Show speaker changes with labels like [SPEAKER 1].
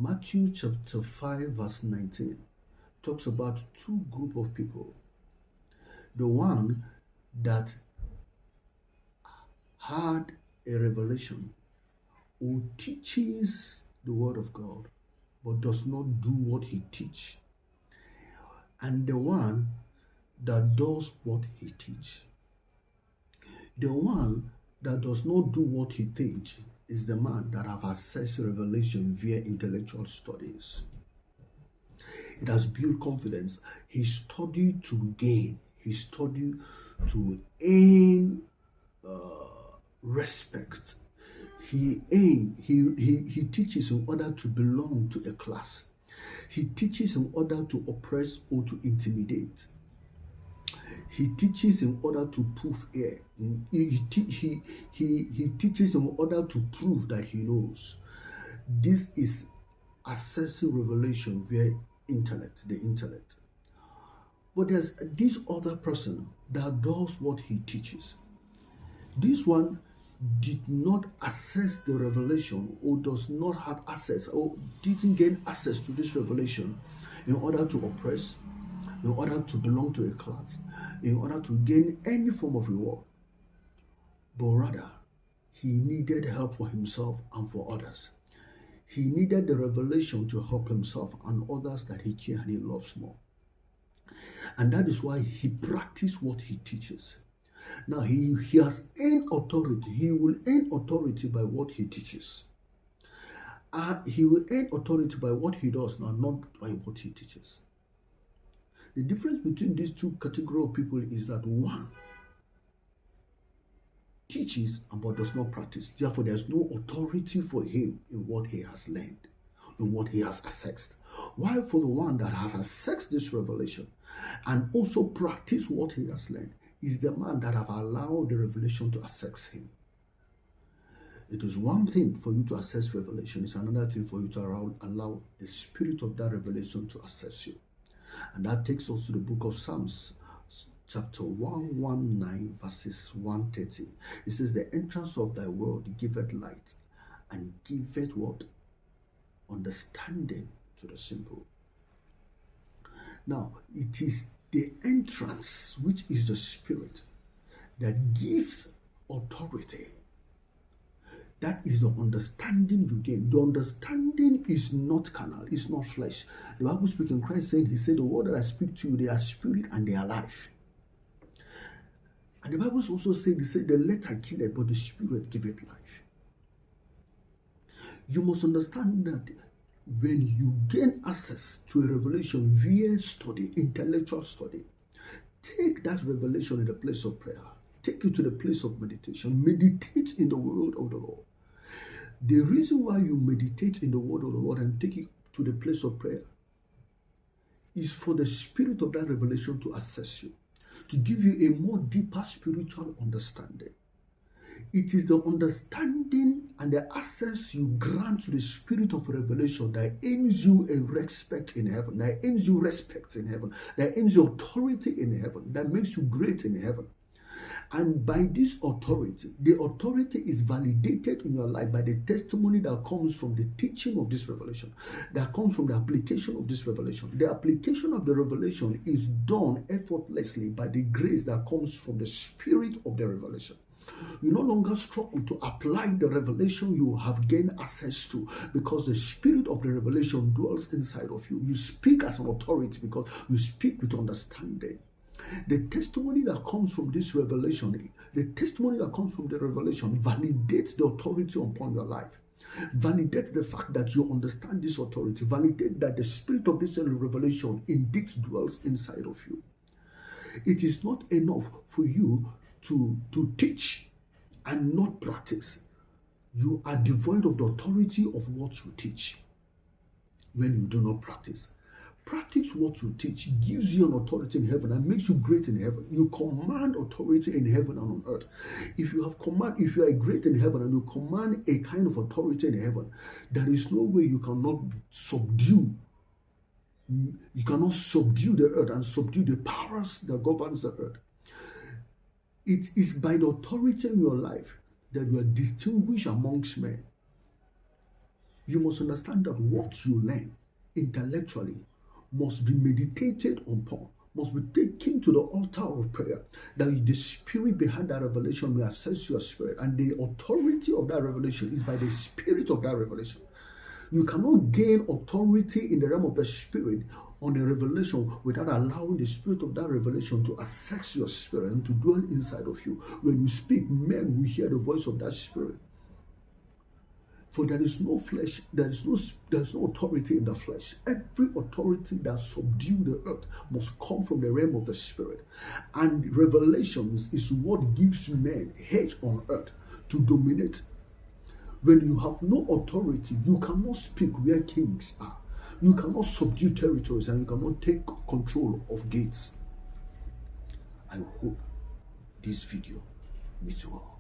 [SPEAKER 1] Matthew chapter 5 verse 19 talks about two group of people. The one that had a revelation who teaches the word of God but does not do what he teach, and the one that does what he teach. The one that does not do what he teach is the man that have accessed revelation via intellectual studies. It has built confidence. He studied to gain. He studied to earn respect. He teaches in order to belong to a class. He teaches in order to oppress or to intimidate. He teaches in order to prove air. He teaches in order to prove that he knows. This is accessing revelation via intellect, the intellect. But there's this other person that does what he teaches. This one did not access the revelation, or does not have access, or didn't gain access to this revelation in order to oppress, in order to belong to a class, in order to gain any form of reward. But rather, he needed help for himself and for others. He needed the revelation to help himself and others that he cares and he loves more. And that is why he practiced what he teaches. Now he has earned authority. He will earn authority by what he teaches. He will earn authority by what he does now, not by what he teaches. The difference between these two categories of people is that one teaches but does not practice. Therefore, there's no authority for him in what he has learned, in what he has accessed. While for the one that has accessed this revelation and also practiced what he has learned, is the man that have allowed the revelation to access him. It is one thing for you to access revelation. It's another thing for you to allow the spirit of that revelation to access you. And that takes us to the book of Psalms, chapter 119, verses 130. It says, the entrance of thy word giveth light, and giveth what? Understanding to the simple. Now, it is the entrance, which is the spirit, that gives authority. That is the understanding you gain. The understanding is not carnal, it's not flesh. The Bible speaking, Christ saying, he said, the word that I speak to you, they are spirit and they are life. And the Bible also said, he said, the letter killeth, but the spirit giveth life. You must understand that when you gain access to a revelation via study, intellectual study, take that revelation in the place of prayer. Take it to the place of meditation. Meditate in the word of the Lord. The reason why you meditate in the word of the Lord and take it to the place of prayer is for the spirit of that revelation to access you, to give you a more deeper spiritual understanding. It is the understanding and the access you grant to the spirit of revelation that earns you a respect in heaven, that earns you respect in heaven, that earns you authority in heaven, that makes you great in heaven. And by this authority, the authority is validated in your life by the testimony that comes from the teaching of this revelation, that comes from the application of this revelation. The application of the revelation is done effortlessly by the grace that comes from the spirit of the revelation. You no longer struggle to apply the revelation you have gained access to, because the spirit of the revelation dwells inside of you. You speak as an authority because you speak with understanding. The testimony that comes from this revelation, the testimony that comes from the revelation validates the authority upon your life. Validate the fact that you understand this authority. Validate that the spirit of this revelation indeed dwells inside of you. It is not enough for you to teach and not practice. You are devoid of the authority of what you teach when you do not practice. Practice what you teach gives you an authority in heaven and makes you great in heaven. You command authority in heaven and on earth. If you are great in heaven and you command a kind of authority in heaven, there is no way you cannot subdue. You cannot subdue the earth and subdue the powers that governs the earth. It is by the authority in your life that you are distinguished amongst men. You must understand that what you learn intellectually must be meditated upon, must be taken to the altar of prayer, that the spirit behind that revelation may assess your spirit, and the authority of that revelation is by the spirit of that revelation. You cannot gain authority in the realm of the spirit on a revelation without allowing the spirit of that revelation to assess your spirit and to dwell inside of you. When you speak, men will hear the voice of that spirit. For there is no flesh, there is no authority in the flesh. Every authority that subdues the earth must come from the realm of the spirit. And revelations is what gives men edge on earth to dominate. When you have no authority, you cannot speak where kings are. You cannot subdue territories, and you cannot take control of gates. I hope this video meets you all.